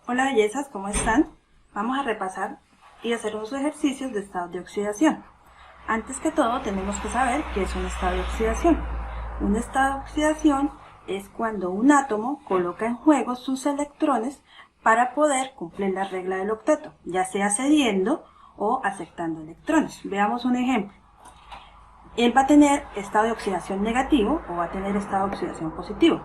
Hola bellezas, ¿cómo están? Vamos a repasar y hacer unos ejercicios de estado de oxidación. Antes que todo tenemos que saber qué es un estado de oxidación. Un estado de oxidación es cuando un átomo coloca en juego sus electrones para poder cumplir la regla del octeto, ya sea cediendo o aceptando electrones. Veamos un ejemplo. Él va a tener estado de oxidación negativo o va a tener estado de oxidación positivo.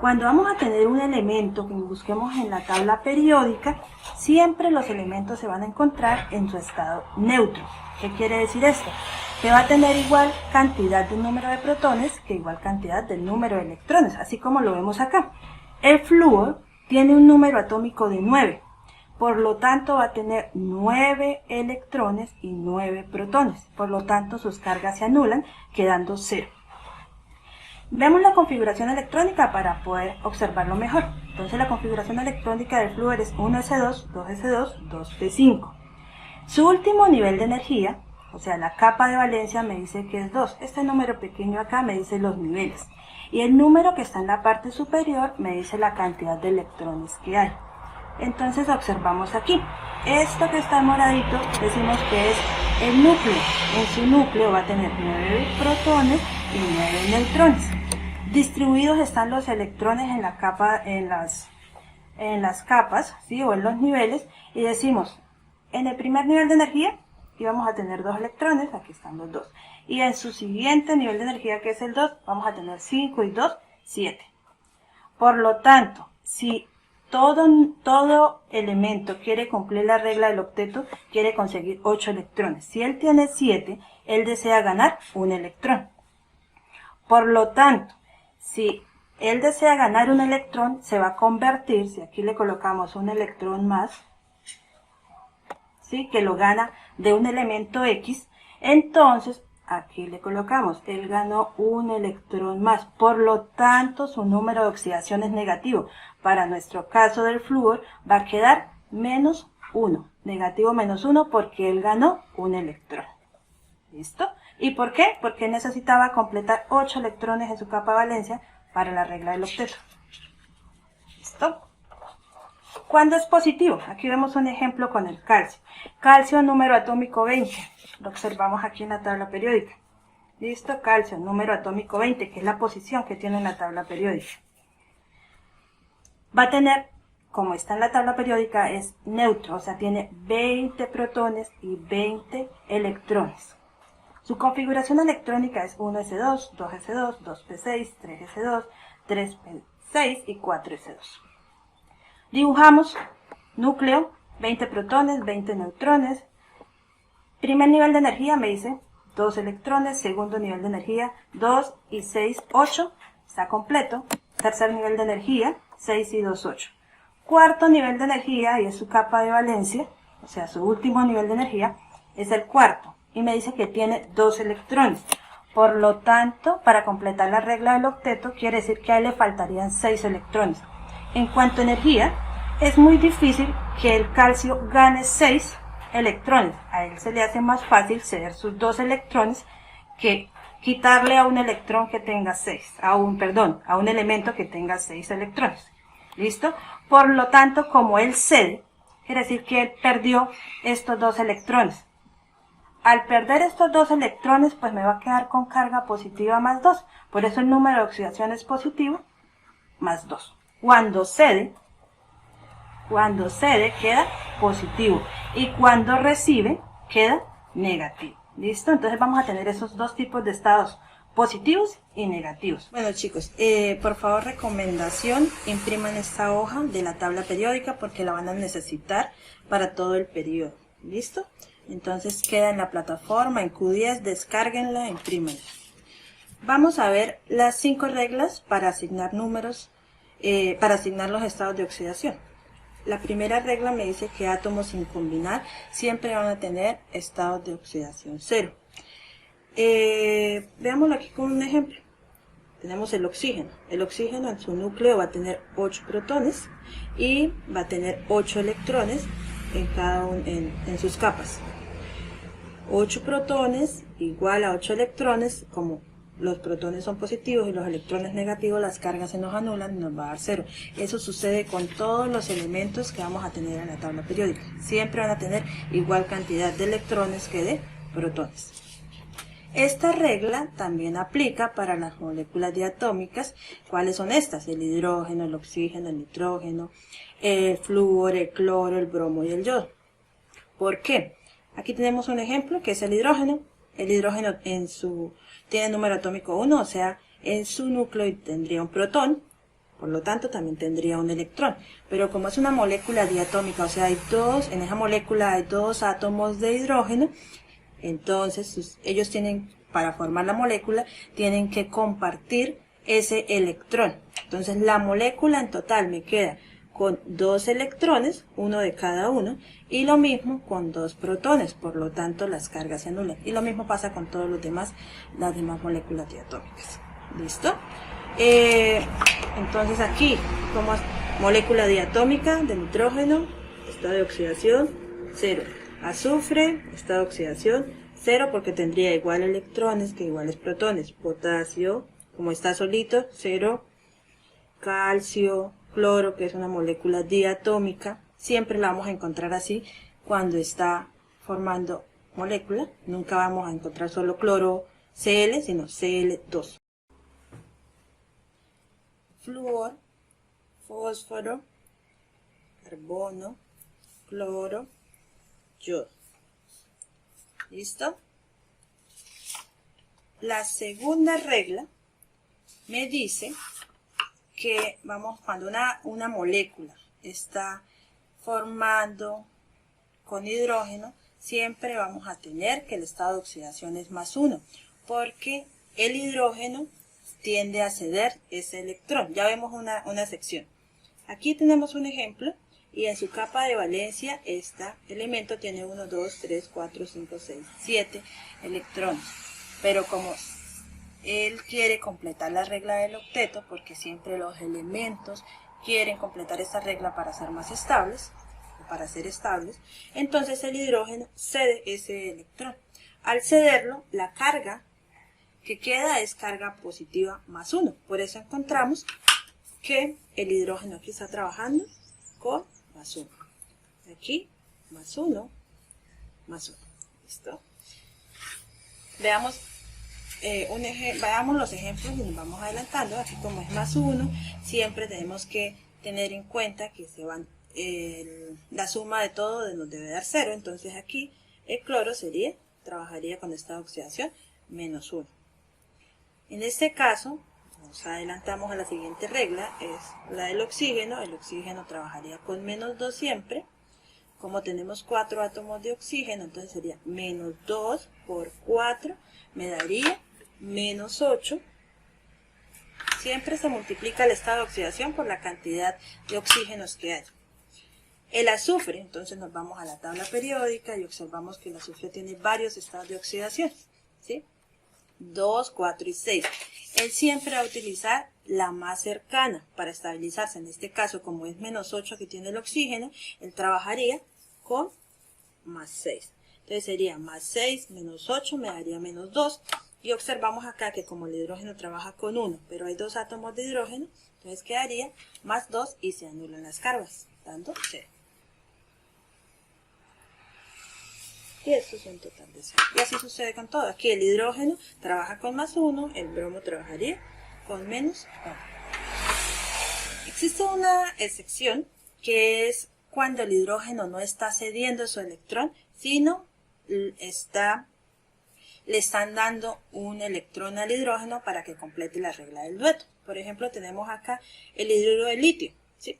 Cuando vamos a tener un elemento que busquemos en la tabla periódica, siempre los elementos se van a encontrar en su estado neutro. ¿Qué quiere decir esto? Que va a tener igual cantidad de número de protones que igual cantidad del número de electrones, así como lo vemos acá. El flúor tiene un número atómico de 9, por lo tanto va a tener 9 electrones y 9 protones, por lo tanto sus cargas se anulan, quedando 0. Veamos la configuración electrónica para poder observarlo mejor. Entonces la configuración electrónica del flúor es 1s2, 2s2, 2p5. Su último nivel de energía, o sea la capa de valencia, me dice que es 2. Este número pequeño acá me dice los niveles. Y el número que está en la parte superior me dice la cantidad de electrones que hay. Entonces observamos aquí. Esto que está en moradito decimos que es el núcleo. En su núcleo va a tener 9 protones y 9 neutrones. Distribuidos están los electrones en la capa, en las capas, ¿sí? O en los niveles, y decimos, en el primer nivel de energía íbamos a tener 2 electrones, aquí están los 2. Y en su siguiente nivel de energía, que es el 2, vamos a tener 5 y 2, 7. Por lo tanto, si todo elemento quiere cumplir la regla del octeto, quiere conseguir 8 electrones. Si él tiene 7, él desea ganar un electrón. Por lo tanto, si él desea ganar un electrón, se va a convertir, si aquí le colocamos un electrón más, ¿sí? Que lo gana de un elemento X, entonces aquí le colocamos, él ganó un electrón más, por lo tanto su número de oxidación es negativo. Para nuestro caso del flúor va a quedar menos 1, negativo menos 1 porque él ganó un electrón. ¿Listo? ¿Y por qué? Porque necesitaba completar 8 electrones en su capa de valencia para la regla del octeto. ¿Listo? ¿Cuándo es positivo? Aquí vemos un ejemplo con el calcio. Calcio número atómico 20. Lo observamos aquí en la tabla periódica. ¿Listo? Calcio número atómico 20, que es la posición que tiene en la tabla periódica. Va a tener, como está en la tabla periódica, es neutro, o sea, tiene 20 protones y 20 electrones. Su configuración electrónica es 1s2, 2s2, 2p6, 3s2, 3p6 y 4s2. Dibujamos núcleo, 20 protones, 20 neutrones. Primer nivel de energía me dice 2 electrones, segundo nivel de energía 2 y 6, 8, está completo. Tercer nivel de energía 6 y 2, 8. Cuarto nivel de energía, y es su capa de valencia, o sea su último nivel de energía, es el cuarto. Y me dice que tiene 2 electrones. Por lo tanto, para completar la regla del octeto, quiere decir que a él le faltarían 6 electrones. En cuanto a energía, es muy difícil que el calcio gane 6 electrones. A él se le hace más fácil ceder sus 2 electrones que quitarle a un electrón que tenga 6, a un elemento que tenga 6 electrones. ¿Listo? Por lo tanto, como él cede, quiere decir que él perdió estos 2 electrones. Al perder estos 2 electrones, pues me va a quedar con carga positiva más 2. Por eso el número de oxidación es positivo más 2. Cuando cede queda positivo. Y cuando recibe, queda negativo. ¿Listo? Entonces vamos a tener esos 2 tipos de estados, positivos y negativos. Bueno chicos, por favor recomendación, impriman esta hoja de la tabla periódica porque la van a necesitar para todo el periodo. ¿Listo? Entonces queda en la plataforma, en Q10, descárguenla, imprímenla. Vamos a ver las 5 reglas para asignar números, para asignar los estados de oxidación. La primera regla me dice que átomos sin combinar siempre van a tener estados de oxidación 0. Veámoslo aquí con un ejemplo. Tenemos el oxígeno. El oxígeno en su núcleo va a tener 8 protones y va a tener 8 electrones en sus capas. 8 protones igual a 8 electrones, como los protones son positivos y los electrones negativos, las cargas se nos anulan y nos va a dar 0. Eso sucede con todos los elementos que vamos a tener en la tabla periódica. Siempre van a tener igual cantidad de electrones que de protones. Esta regla también aplica para las moléculas diatómicas. ¿Cuáles son estas? El hidrógeno, el oxígeno, el nitrógeno, el flúor, el cloro, el bromo y el yodo. ¿Por qué? Aquí tenemos un ejemplo que es el hidrógeno. El hidrógeno tiene número atómico 1, o sea, en su núcleo tendría un protón, por lo tanto también tendría un electrón. Pero como es una molécula diatómica, o sea, en esa molécula hay 2 átomos de hidrógeno, entonces ellos para formar la molécula, tienen que compartir ese electrón. Entonces la molécula en total me queda con 2 electrones, uno de cada uno, y lo mismo con 2 protones, por lo tanto las cargas se anulan. Y lo mismo pasa con todas las demás moléculas diatómicas. ¿Listo? Entonces aquí, como molécula diatómica de nitrógeno, estado de oxidación 0. Azufre, estado de oxidación 0 porque tendría igual electrones que iguales protones. Potasio, como está solito, 0. Calcio, cloro, que es una molécula diatómica, siempre la vamos a encontrar así cuando está formando molécula. Nunca vamos a encontrar solo cloro Cl, sino Cl2. Flúor, fósforo, carbono, cloro, yodo. ¿Listo? La segunda regla me dice que cuando una molécula está formando con hidrógeno, siempre vamos a tener que el estado de oxidación es +1, porque el hidrógeno tiende a ceder ese electrón. Ya vemos una sección. Aquí tenemos un ejemplo, y en su capa de valencia este elemento tiene 1, 2, 3, 4, 5, 6, 7 electrones. Pero como él quiere completar la regla del octeto, porque siempre los elementos quieren completar esta regla para ser más estables, para ser estables, entonces el hidrógeno cede ese electrón. Al cederlo, la carga que queda es carga positiva +1. Por eso encontramos que el hidrógeno aquí está trabajando con +1. Aquí, +1, +1. ¿Listo? Veamos los ejemplos y nos vamos adelantando. Aquí como es +1, siempre tenemos que tener en cuenta que la suma de todo nos debe dar 0. Entonces aquí el cloro trabajaría con estado de oxidación -1. En este caso, nos adelantamos a la siguiente regla, es la del oxígeno. El oxígeno trabajaría con -2 siempre. Como tenemos 4 átomos de oxígeno, entonces sería -2 por 4, me daría -8. Siempre se multiplica el estado de oxidación por la cantidad de oxígenos que hay. El azufre, entonces nos vamos a la tabla periódica y observamos que el azufre tiene varios estados de oxidación, ¿sí? 2, 4 y 6. Él siempre va a utilizar la más cercana para estabilizarse. En este caso, como es -8 que tiene el oxígeno, él trabajaría con +6. Entonces sería +6 menos 8 me daría -2. Y observamos acá que como el hidrógeno trabaja con 1, pero hay 2 átomos de hidrógeno, entonces quedaría +2 y se anulan las cargas, dando 0. Y esto es un total de 0. Y así sucede con todo. Aquí el hidrógeno trabaja con +1, el bromo trabajaría con -1. Existe una excepción que es cuando el hidrógeno no está cediendo su electrón, sino le están dando un electrón al hidrógeno para que complete la regla del dueto. Por ejemplo, tenemos acá el hidruro de litio, ¿sí?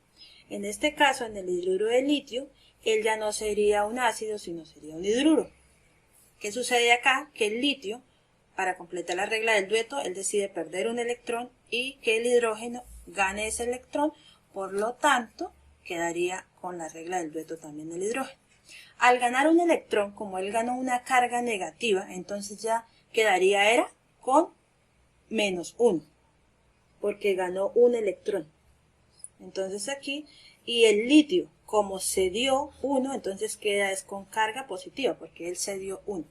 En este caso, en el hidruro de litio, él ya no sería un ácido, sino sería un hidruro. ¿Qué sucede acá? Que el litio, para completar la regla del dueto, él decide perder un electrón y que el hidrógeno gane ese electrón, por lo tanto, quedaría con la regla del dueto también el hidrógeno. Al ganar un electrón, como él ganó una carga negativa, entonces ya quedaría con -1, porque ganó un electrón. Entonces aquí, y el litio, como cedió 1, entonces queda con carga positiva, porque él cedió 1.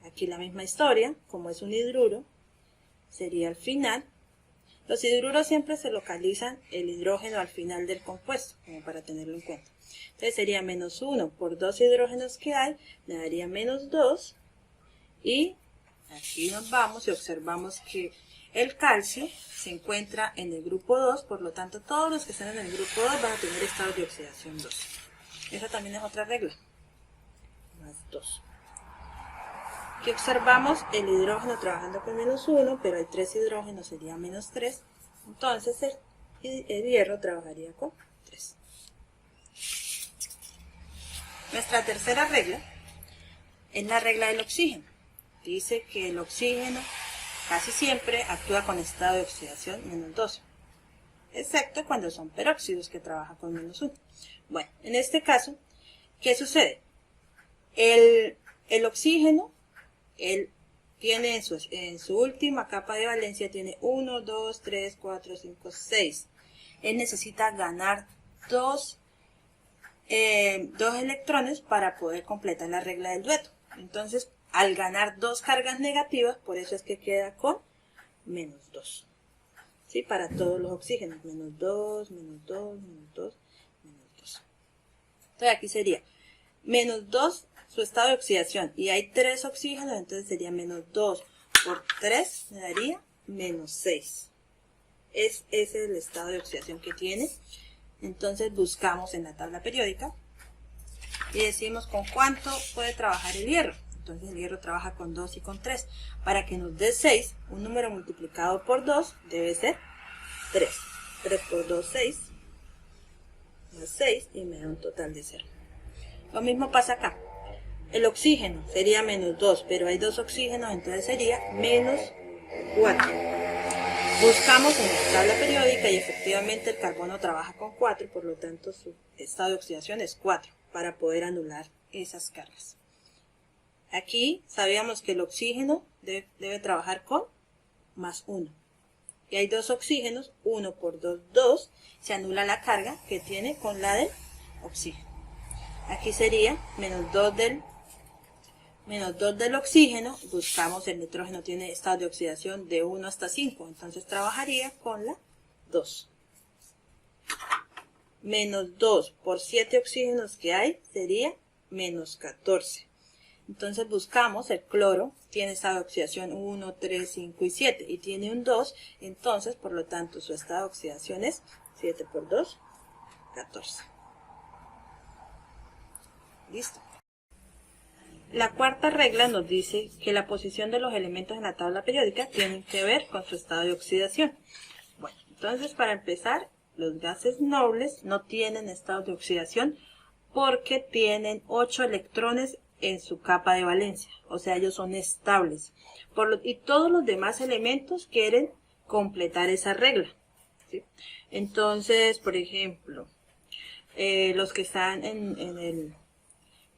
Aquí la misma historia, como es un hidruro, sería al final. Los hidruros siempre se localizan el hidrógeno al final del compuesto, como para tenerlo en cuenta. Entonces sería menos 1 por 2 hidrógenos que hay, me daría menos 2. Y aquí nos vamos y observamos que el calcio se encuentra en el grupo 2, por lo tanto todos los que están en el grupo 2 van a tener estado de oxidación 2. Esa también es otra regla, más 2. Aquí observamos el hidrógeno trabajando con menos 1, pero hay 3 hidrógenos, sería menos 3. Entonces el hierro trabajaría con 3. Nuestra tercera regla es la regla del oxígeno. Dice que el oxígeno casi siempre actúa con estado de oxidación menos 2, excepto cuando son peróxidos que trabajan con menos 1. Bueno, en este caso, ¿qué sucede? El oxígeno, él tiene en su última capa de valencia, tiene 1, 2, 3, 4, 5, 6. Él necesita ganar dos electrones para poder completar la regla del dueto. Entonces, al ganar 2 cargas negativas, por eso es que queda con menos 2. ¿Sí? Para todos los oxígenos, menos 2, menos 2, menos 2, menos 2. Entonces aquí sería menos 2 su estado de oxidación, y hay 3 oxígenos, entonces sería menos 2 por 3, me daría menos 6. Ese es el estado de oxidación que tiene. Entonces buscamos en la tabla periódica y decimos con cuánto puede trabajar el hierro. Entonces el hierro trabaja con 2 y con 3. Para que nos dé 6, un número multiplicado por 2 debe ser 3. 3 por 2, 6. Más 6 y me da un total de 0. Lo mismo pasa acá. El oxígeno sería menos 2, pero hay 2 oxígenos, entonces sería menos 4. Buscamos en la tabla periódica y efectivamente el carbono trabaja con 4, por lo tanto su estado de oxidación es 4, para poder anular esas cargas. Aquí sabíamos que el oxígeno debe trabajar con más 1. Y hay 2 oxígenos, 1 por 2, 2, se anula la carga que tiene con la del oxígeno. Aquí sería menos 2 del oxígeno, buscamos el nitrógeno tiene estado de oxidación de 1 hasta 5, entonces trabajaría con la 2. Menos 2 por 7 oxígenos que hay sería menos 14. Entonces buscamos el cloro, tiene estado de oxidación 1, 3, 5 y 7 y tiene un 2, entonces por lo tanto su estado de oxidación es 7 por 2, 14. Listo. La cuarta regla nos dice que la posición de los elementos en la tabla periódica tienen que ver con su estado de oxidación. Bueno, entonces para empezar, los gases nobles no tienen estado de oxidación porque tienen 8 electrones en su capa de valencia, o sea, ellos son estables. Y todos los demás elementos quieren completar esa regla, ¿sí? Entonces, por ejemplo, los que están en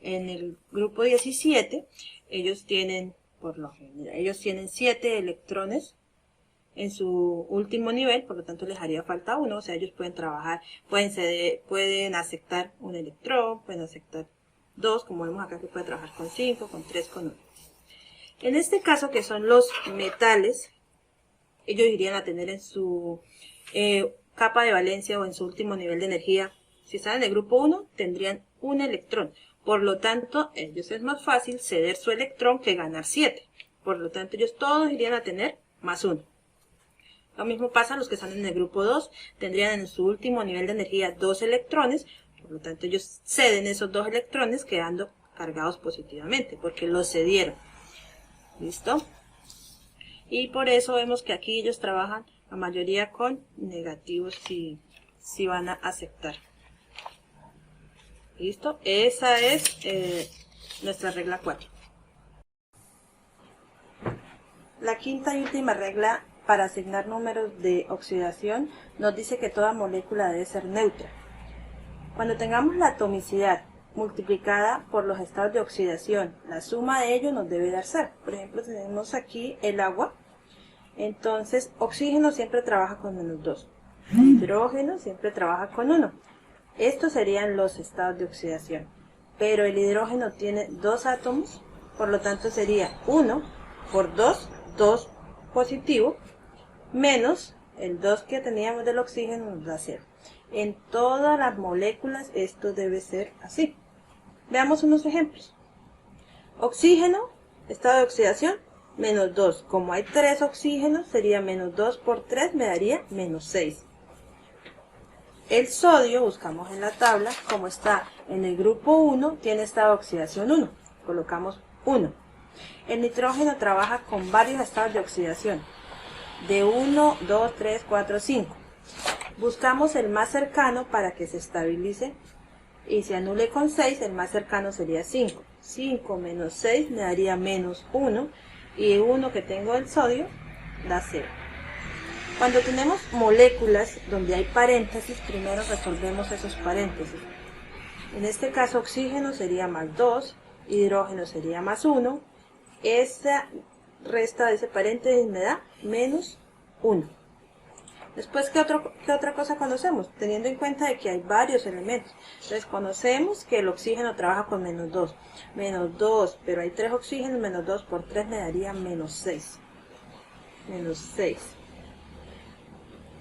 el grupo 17, ellos tienen, por lo general, ellos tienen 7 electrones en su último nivel, por lo tanto les haría falta 1, o sea, ellos pueden trabajar, pueden aceptar un electrón, pueden aceptar 2, como vemos acá que puede trabajar con 5, con 3, con 1. En este caso, que son los metales, ellos irían a tener en su capa de valencia o en su último nivel de energía, si están en el grupo 1, tendrían un electrón. Por lo tanto, ellos es más fácil ceder su electrón que ganar 7. Por lo tanto, ellos todos irían a tener más 1. Lo mismo pasa a los que están en el grupo 2, tendrían en su último nivel de energía 2 electrones. Por lo tanto, ellos ceden esos 2 electrones quedando cargados positivamente, porque los cedieron. ¿Listo? Y por eso vemos que aquí ellos trabajan la mayoría con negativos si van a aceptar. ¿Listo? Esa es nuestra regla 4. La quinta y última regla para asignar números de oxidación nos dice que toda molécula debe ser neutra. Cuando tengamos la atomicidad multiplicada por los estados de oxidación, la suma de ellos nos debe dar 0. Por ejemplo, tenemos aquí el agua. Entonces, oxígeno siempre trabaja con menos 2. Hidrógeno siempre trabaja con 1. Estos serían los estados de oxidación. Pero el hidrógeno tiene 2 átomos Por lo tanto sería 1 por 2, 2 positivo, menos el 2 que teníamos del oxígeno nos da 0. En todas las moléculas esto debe ser así. Veamos unos ejemplos. Oxígeno, estado de oxidación, menos 2. Como hay 3 oxígenos, sería menos 2 por 3, me daría menos 6. El sodio, buscamos en la tabla, como está en el grupo 1, tiene estado de oxidación 1. Colocamos 1. El nitrógeno trabaja con varios estados de oxidación. De 1, 2, 3, 4, 5. Buscamos el más cercano para que se estabilice y se anule con 6, el más cercano sería 5. 5 menos 6 me daría menos 1 y 1 que tengo del sodio da 0. Cuando tenemos moléculas donde hay paréntesis, primero resolvemos esos paréntesis. En este caso oxígeno sería más 2, hidrógeno sería más 1, esa resta de ese paréntesis me da menos 1. Después, ¿qué otra cosa conocemos? Teniendo en cuenta de que hay varios elementos. Entonces, conocemos que el oxígeno trabaja con menos 2. Menos 2, pero hay 3 oxígenos, menos 2 por 3 me daría menos 6. Menos 6.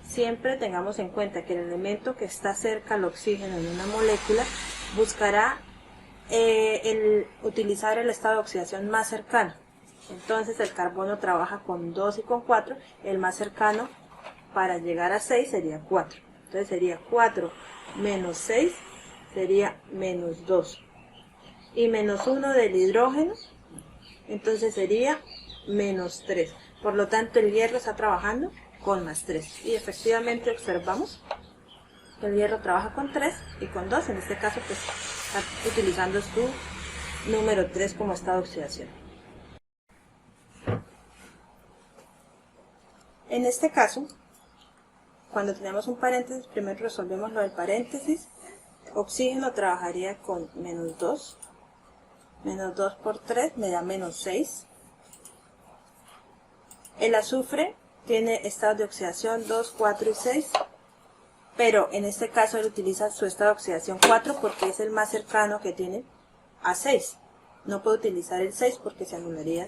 Siempre tengamos en cuenta que el elemento que está cerca al oxígeno en una molécula buscará utilizar el estado de oxidación más cercano. Entonces, el carbono trabaja con 2 y con 4, el más cercano para llegar a 6 sería 4. Entonces sería 4 menos 6 sería menos 2. Y menos 1 del hidrógeno, entonces sería menos 3. Por lo tanto, el hierro está trabajando con más 3. Y efectivamente observamos que el hierro trabaja con 3 y con 2. En este caso, pues está utilizando su número 3 como estado de oxidación. En este caso, cuando tenemos un paréntesis, primero resolvemos lo del paréntesis. Oxígeno trabajaría con menos 2. Menos 2 por 3 me da menos 6. El azufre tiene estados de oxidación 2, 4 y 6. Pero en este caso él utiliza su estado de oxidación 4 porque es el más cercano que tiene a 6. No puede utilizar el 6 porque se anularía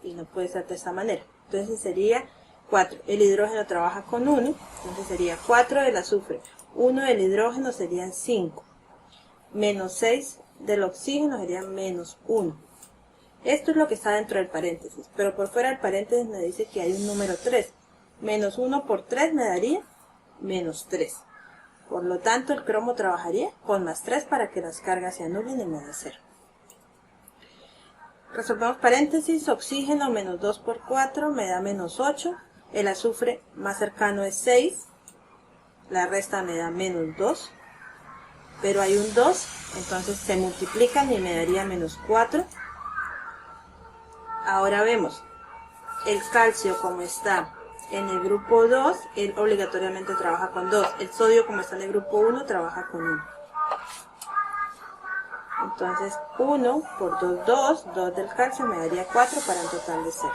y no puede ser de esta manera. Entonces sería 4. El hidrógeno trabaja con 1, entonces sería 4 del azufre. 1 del hidrógeno serían 5. Menos 6 del oxígeno sería menos 1. Esto es lo que está dentro del paréntesis, pero por fuera del paréntesis me dice que hay un número 3. Menos 1 por 3 me daría menos 3. Por lo tanto, el cromo trabajaría con más 3 para que las cargas se anulen y me dé 0. Resolvemos paréntesis, oxígeno menos 2 por 4 me da menos 8. El azufre más cercano es 6, la resta me da menos 2, pero hay un 2, entonces se multiplican y me daría menos 4. Ahora vemos, el calcio como está en el grupo 2, él obligatoriamente trabaja con 2. El sodio como está en el grupo 1, trabaja con 1. Entonces 1 por 2, 2, 2 del calcio me daría 4 para un total de 0.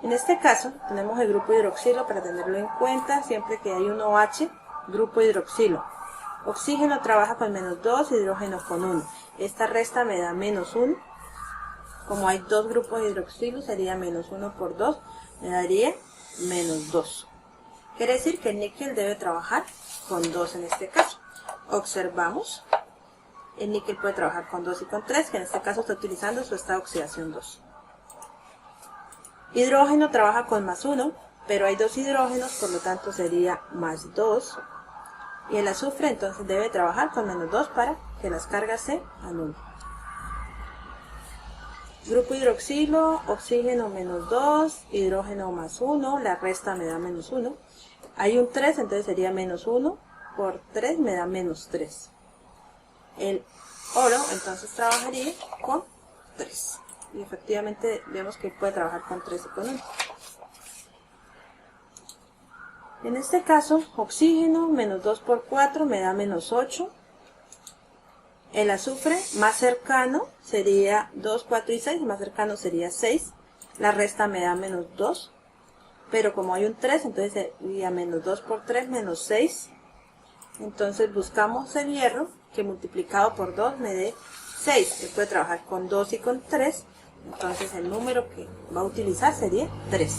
En este caso tenemos el grupo hidroxilo para tenerlo en cuenta siempre que hay un OH, grupo hidroxilo. Oxígeno trabaja con menos 2, hidrógeno con 1. Esta resta me da menos 1. Como hay dos grupos de hidroxilo sería menos 1 por 2, me daría menos 2. Quiere decir que el níquel debe trabajar con 2 en este caso. Observamos, el níquel puede trabajar con 2 y con 3, que en este caso está utilizando su estado de oxidación 2. Hidrógeno trabaja con más 1, pero hay 2 hidrógenos, por lo tanto sería más 2. Y el azufre entonces debe trabajar con menos 2 para que las cargas se anulen. Grupo hidroxilo, oxígeno menos 2, hidrógeno más 1, la resta me da menos 1. Hay un 3, entonces sería menos 1 por 3 me da menos 3. El oro entonces trabajaría con 3. Y efectivamente vemos que puede trabajar con 3 y con 1. En este caso, oxígeno menos 2 por 4 me da menos 8. El azufre más cercano sería 2, 4 y 6, más cercano sería 6. La resta me da menos 2. Pero como hay un 3, entonces sería menos 2 por 3 menos 6. Entonces buscamos el hierro que multiplicado por 2 me dé 6. Él puede trabajar con 2 y con 3. Entonces el número que va a utilizar sería 3.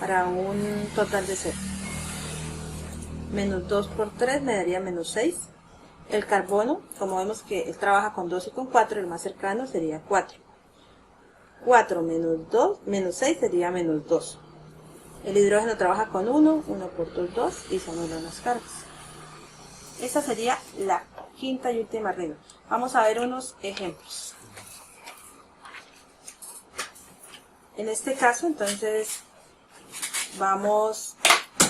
Para un total de 0. Menos 2 por 3 me daría menos 6. El carbono, como vemos que él trabaja con 2 y con 4, el más cercano sería 4. 4 menos 2, menos 6 sería menos 2. El hidrógeno trabaja con 1, 1 por 2, 2 y se anulan las cargas. Esta sería la quinta y última regla. Vamos a ver unos ejemplos. En este caso, entonces, vamos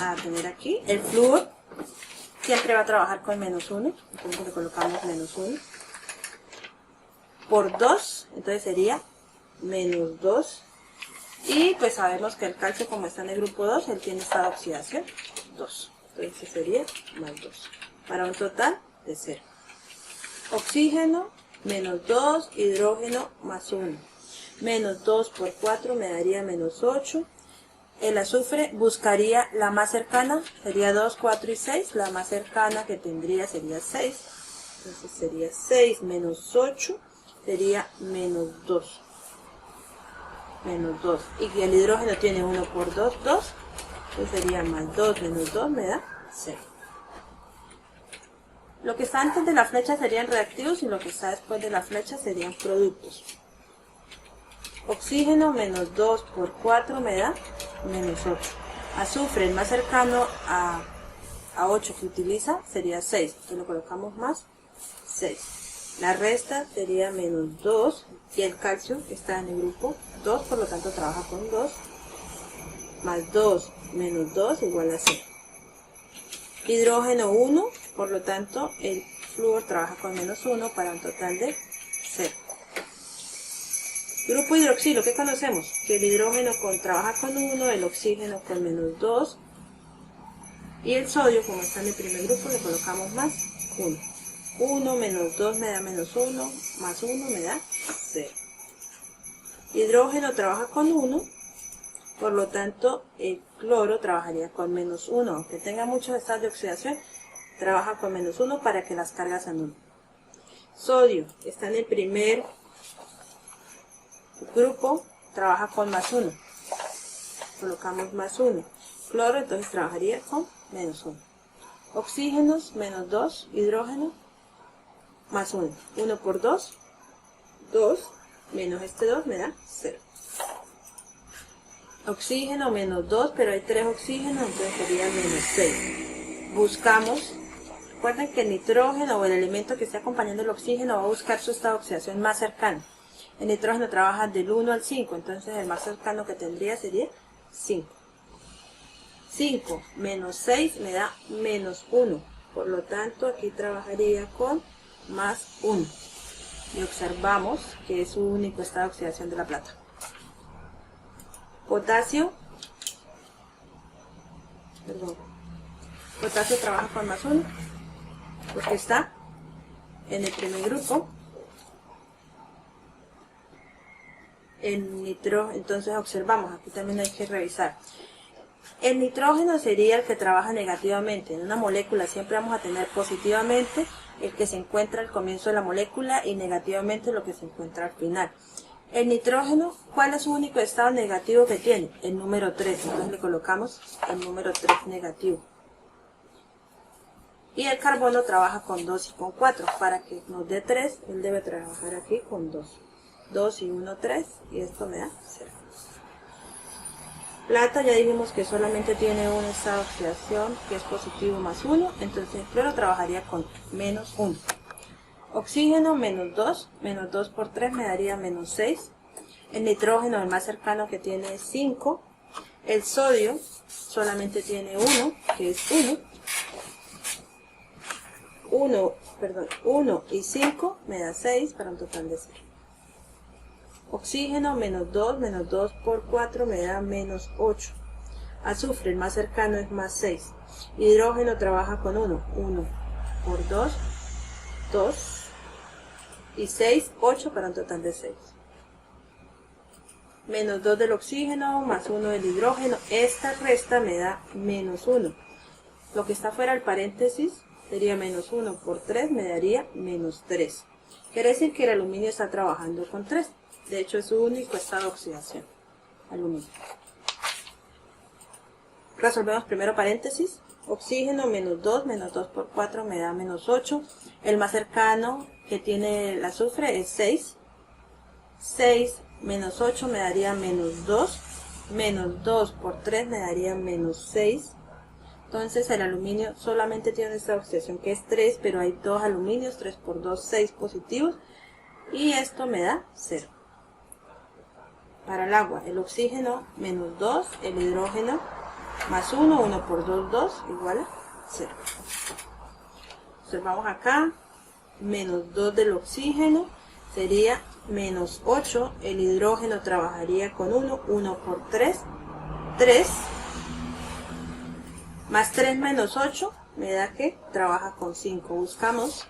a tener aquí el flúor. Siempre va a trabajar con menos 1. Entonces le colocamos menos 1. Por 2, entonces sería menos 2. Y pues sabemos que el calcio, como está en el grupo 2, él tiene estado de oxidación 2. Entonces sería más 2. Para un total de 0. Oxígeno, menos 2, hidrógeno, más 1. Menos 2 por 4 me daría menos 8. El azufre buscaría la más cercana, sería 2, 4 y 6. La más cercana que tendría sería 6. Entonces sería 6 menos 8, sería menos 2. Menos 2. Y el hidrógeno tiene 1 por 2, 2. Entonces sería más 2 menos 2 me da 0. Lo que está antes de la flecha serían reactivos y lo que está después de la flecha serían productos. Oxígeno menos 2 por 4 me da menos 8. Azufre, el más cercano a 8 que utiliza sería 6. Entonces lo colocamos más 6. La resta sería menos 2 y el calcio está en el grupo 2, por lo tanto trabaja con 2. Más 2 menos 2 igual a 0. Hidrógeno 1, por lo tanto el flúor trabaja con menos 1 para un total de 0. Grupo hidroxilo, ¿qué conocemos? Que el hidrógeno trabaja con 1, el oxígeno con menos 2 y el sodio, como está en el primer grupo, le colocamos más 1. 1 menos 2 me da menos 1, más 1 me da 0. Hidrógeno trabaja con 1, por lo tanto el cloro trabajaría con menos 1, aunque tenga muchos estados de oxidación, trabaja con menos 1 para que las cargas se anulen. Sodio está en el primer grupo, trabaja con más 1, colocamos más 1. Cloro entonces trabajaría con menos 1. Oxígenos, menos 2, hidrógeno, más 1. 1 por 2, 2, menos este 2 me da 0. Oxígeno, menos 2, pero hay 3 oxígenos, entonces sería menos 6. Buscamos, recuerden que el nitrógeno o el elemento que esté acompañando el oxígeno va a buscar su estado de oxidación más cercano. El nitrógeno trabaja del 1 al 5, entonces el más cercano que tendría sería 5. 5 menos 6 me da menos 1, por lo tanto aquí trabajaría con más 1. Y observamos que es su único estado de oxidación de la plata. Potasio, potasio trabaja con más 1, porque está en el primer grupo. El nitrógeno, entonces observamos, aquí también hay que revisar. El nitrógeno sería el que trabaja negativamente. En una molécula siempre vamos a tener positivamente el que se encuentra al comienzo de la molécula y negativamente lo que se encuentra al final. El nitrógeno, ¿cuál es su único estado negativo que tiene? El número 3, entonces le colocamos el número 3 negativo. Y el carbono trabaja con 2 y con 4. Para que nos dé 3, él debe trabajar aquí con 2. 2 y 1, 3, y esto me da 0. Plata, ya dijimos que solamente tiene un estado de oxidación que es positivo más 1, entonces el cloro trabajaría con menos 1. Oxígeno, menos 2 por 3 me daría menos 6. El nitrógeno, el más cercano que tiene es 5. El sodio solamente tiene 1, que es 1. 1 y 5 me da 6 para un total de 0. Oxígeno, menos 2 por 4 me da menos 8. Azufre, el más cercano es más 6. Hidrógeno trabaja con 1. 1 por 2, 2. Y 6, 8 para un total de 6. Menos 2 del oxígeno, más 1 del hidrógeno. Esta resta me da menos 1. Lo que está fuera del paréntesis sería menos 1 por 3, me daría menos 3. Quiere decir que el aluminio está trabajando con 3. De hecho, es su único estado de oxidación. Aluminio. Resolvemos primero paréntesis. Oxígeno menos 2 por 4 me da menos 8. El más cercano que tiene el azufre es 6. 6 menos 8 me daría menos 2. Menos 2 por 3 me daría menos 6. Entonces el aluminio solamente tiene esta oxidación que es 3, pero hay 2 aluminios, 3 por 2, 6 positivos. Y esto me da 0. Para el agua, el oxígeno menos 2, el hidrógeno más 1, 1 por 2, 2, igual a 0. Observamos acá, menos 2 del oxígeno sería menos 8, el hidrógeno trabajaría con 1, 1 por 3, 3, más 3 menos 8, me da que trabaja con 5. Buscamos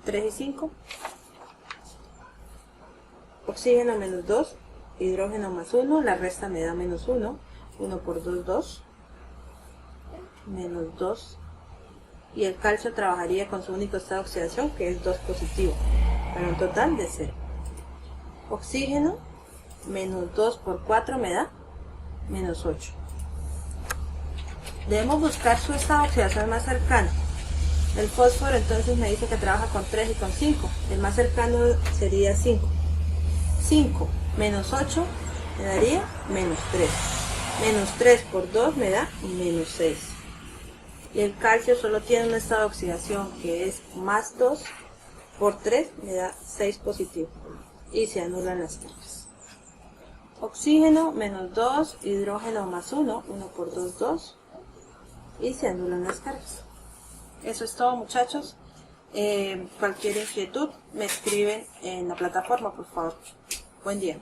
3 y 5. Oxígeno menos 2, hidrógeno más 1, la resta me da menos 1, 1 por 2, 2, menos 2, y el calcio trabajaría con su único estado de oxidación, que es 2 positivo, para un total de 0. Oxígeno menos 2 por 4 me da menos 8. Debemos buscar su estado de oxidación más cercano. El fósforo entonces me dice que trabaja con 3 y con 5, el más cercano sería 5. 5 menos 8 me daría menos 3. Menos 3 por 2 me da menos 6. Y el calcio solo tiene un estado de oxidación que es más 2 por 3 me da 6 positivo. Y se anulan las cargas. Oxígeno menos 2, hidrógeno más 1, 1 por 2, 2. Y se anulan las cargas. Eso es todo, muchachos. Cualquier inquietud me escriben en la plataforma, por favor. Buen día.